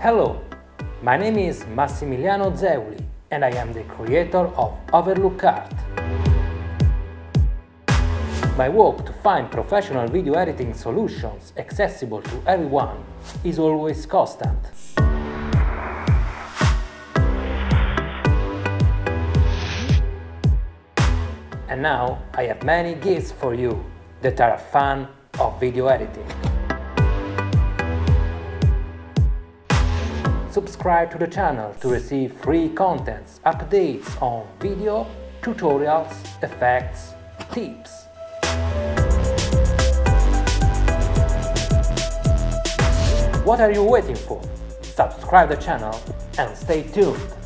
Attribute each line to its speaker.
Speaker 1: Hello, my name is Massimiliano Zeuli and I am the creator of Overlook Art. My work to find professional video editing solutions accessible to everyone is always constant. And now I have many gifts for you that are a fan of video editing. Subscribe to the channel to receive free contents, updates on video, tutorials, effects, tips. What are you waiting for? Subscribe the channel and stay tuned!